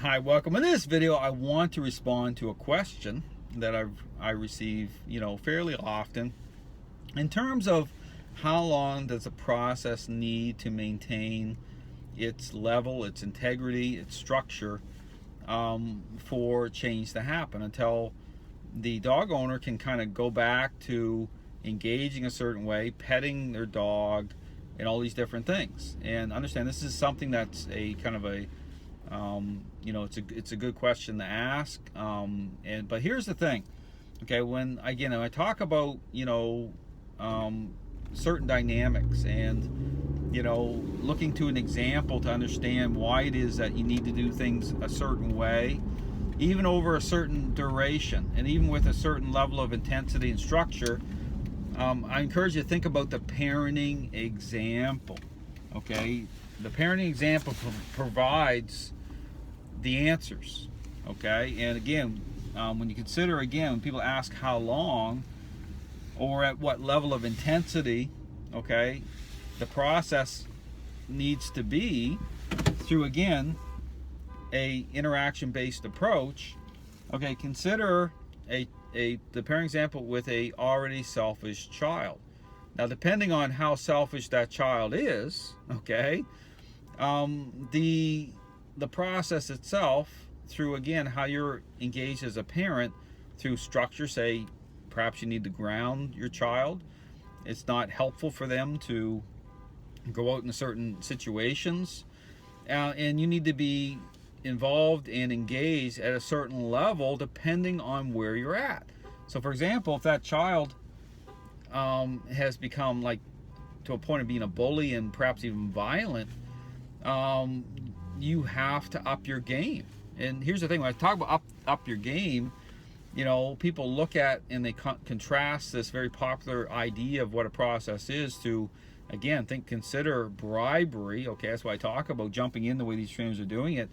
Hi, welcome. In this video, I want to respond to a question that I receive, fairly often, in terms of how long does a process need to maintain its level, its integrity, its structure, for change to happen until the dog owner can kind of go back to engaging a certain way, petting their dog, and all these different things. And understand this is something that's a kind of a it's a good question to ask. But here's the thing, okay? When I talk about certain dynamics and looking to an example to understand why it is that you need to do things a certain way, even over a certain duration, and even with a certain level of intensity and structure. I encourage you to think about the parenting example. Okay, the parenting example provides the answers. Okay, and again, when you consider, when people ask how long or at what level of intensity, okay, the process needs to be through, again, a interaction-based approach. Okay, consider the parenting example with a already selfish child. Now, depending on how selfish that child is, okay, the process itself, through, again, how you're engaged as a parent through structure, say perhaps you need to ground your child. It's not helpful for them to go out in certain situations, and you need to be involved and engaged at a certain level depending on where you're at. So, for example, if that child has become, like, to a point of being a bully and perhaps even violent, you have to up your game. And here's the thing: when I talk about up your game, people look at and they contrast this very popular idea of what a process is to, again, consider bribery. Okay, that's why I talk about jumping in the way these trainers are doing it,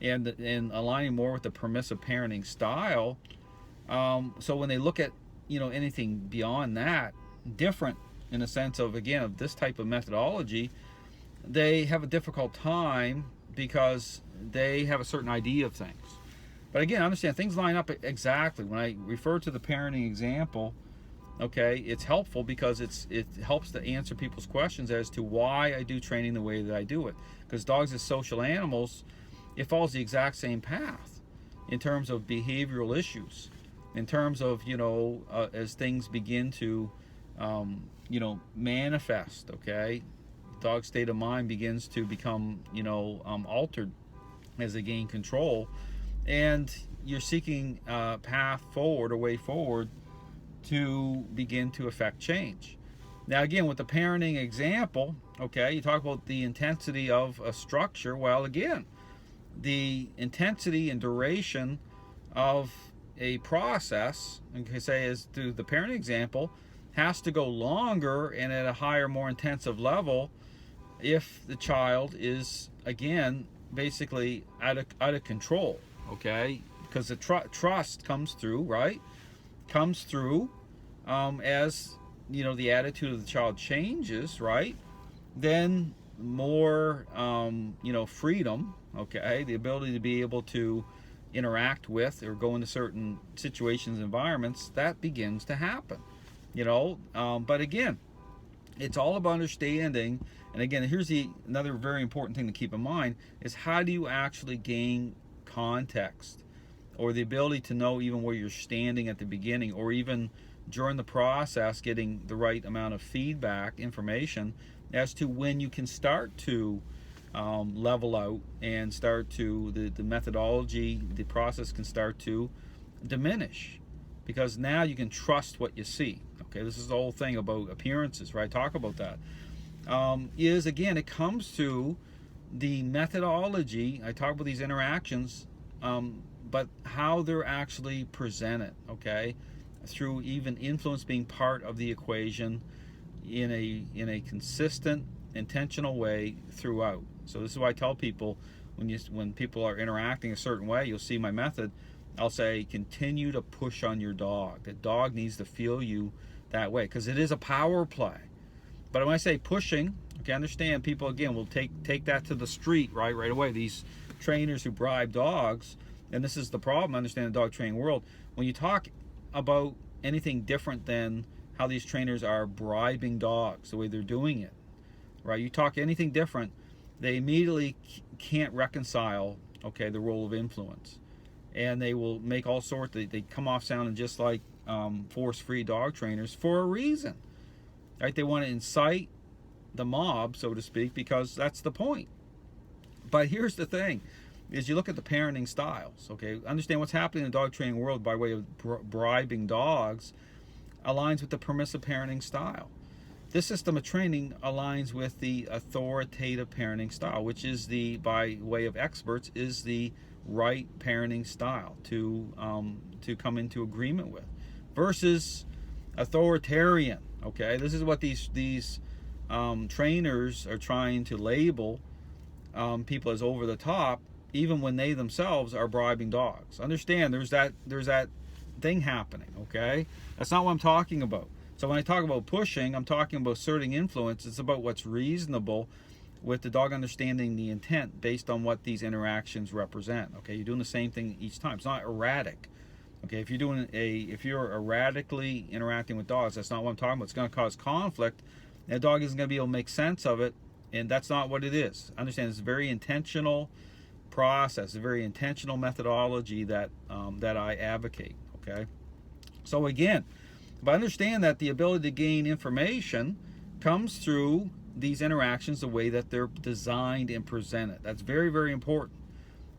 and aligning more with the permissive parenting style. So when they look at anything beyond that, different in the sense of, again, of this type of methodology, they have a difficult time because they have a certain idea of things. But again, understand things line up exactly. When I refer to the parenting example, okay, it's helpful because it helps to answer people's questions as to why I do training the way that I do it. Because dogs as social animals, it follows the exact same path in terms of behavioral issues, in terms of as things begin to manifest. Okay, dog's state of mind begins to become altered as they gain control, and you're seeking a path forward, a way forward to begin to affect change. Now, again, with the parenting example, okay, you talk about the intensity of a structure. Well, again, the intensity and duration of a process, okay, say as through the parenting example, has to go longer and at a higher, more intensive level if the child is, again, basically out of control. Okay, because the trust comes through, right? Comes through as the attitude of the child changes, right? Then more freedom, okay, the ability to be able to interact with or go into certain situations, environments, that begins to happen. But again, it's all about understanding. And again, here's another very important thing to keep in mind is how do you actually gain context, or the ability to know even where you're standing at the beginning, or even during the process, getting the right amount of feedback, information as to when you can start to level out and start to, the methodology, the process can start to diminish, because now you can trust what you see. Okay, this is the whole thing about appearances, right? Talk about that. Is, again, it comes to the methodology. I talk about these interactions, but how they're actually presented, okay, through even influence being part of the equation in a consistent, intentional way throughout. So this is why I tell people, when people are interacting a certain way, you'll see my method. I'll say, continue to push on your dog. The dog needs to feel you that way, because it is a power play. But when I say pushing, okay, understand people, again, will take that to the street right away. These trainers who bribe dogs, and this is the problem, understand the dog training world, when you talk about anything different than how these trainers are bribing dogs, the way they're doing it, right? You talk anything different, they immediately can't reconcile, okay, the role of influence. And they will make all sorts, they come off sounding just like force-free dog trainers for a reason, right? They want to incite the mob, so to speak, because that's the point. But here's the thing, is you look at the parenting styles, okay? Understand what's happening in the dog training world by way of bribing dogs aligns with the permissive parenting style. This system of training aligns with the authoritative parenting style, which is the, by way of experts, is the right parenting style to come into agreement with, versus authoritarian. Okay, this is what these trainers are trying to label people as over the top, even when they themselves are bribing dogs. Understand, there's that thing happening. Okay, that's not what I'm talking about. So when I talk about pushing, I'm talking about asserting influence. It's about what's reasonable, with the dog understanding the intent based on what these interactions represent. Okay, you're doing the same thing each time. It's not erratic. Okay, if you're erratically interacting with dogs, that's not what I'm talking about. It's going to cause conflict, and the dog isn't going to be able to make sense of it, and that's not what it is. Understand, it's a very intentional process, a very intentional methodology that that I advocate. Okay, so again, but understand that the ability to gain information comes through these interactions, the way that they're designed and presented. That's very, very important,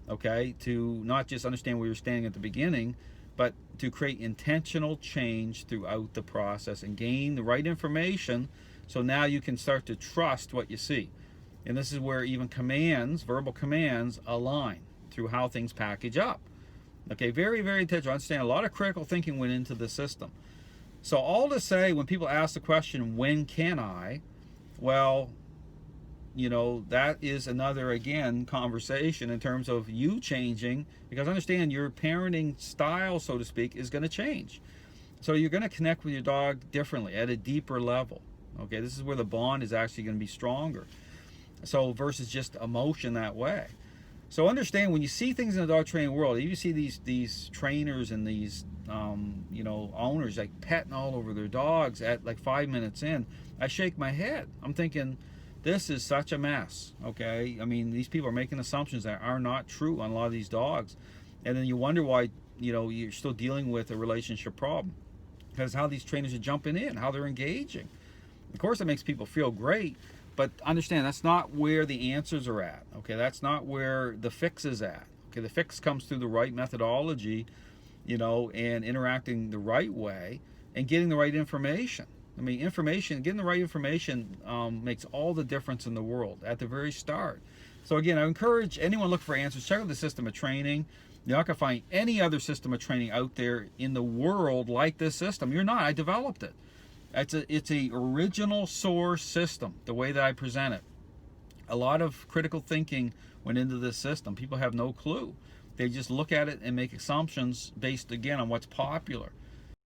okay, to not just understand where you're standing at the beginning, but to create intentional change throughout the process and gain the right information, so now you can start to trust what you see. And this is where even commands, verbal commands, align through how things package up. Okay, very, very intentional. Understand, a lot of critical thinking went into the system. So all to say, when people ask the question, when can I? Well, you know, that is another, again, conversation in terms of you changing, because understand your parenting style, so to speak, is going to change. So you're going to connect with your dog differently at a deeper level. Okay, this is where the bond is actually going to be stronger. So versus just emotion that way. So understand, when you see things in the dog training world, you see these trainers and these you know, owners like petting all over their dogs at like 5 minutes in, I shake my head. I'm thinking, this is such a mess. Okay, I mean, these people are making assumptions that are not true on a lot of these dogs, and then you wonder why, you know, you're still dealing with a relationship problem, because how these trainers are jumping in, how they're engaging. Of course, it makes people feel great, but understand that's not where the answers are at. Okay, that's not where the fix is at. Okay, the fix comes through the right methodology, you know, and interacting the right way and getting the right information. I mean, getting the right information makes all the difference in the world at the very start. So again, I encourage anyone look for answers. Check out the system of training. You're not going to find any other system of training out there in the world like this system. You're not. I developed it. It's a original source system, the way that I present it. A lot of critical thinking went into this system. People have no clue. They just look at it and make assumptions based, again, on what's popular.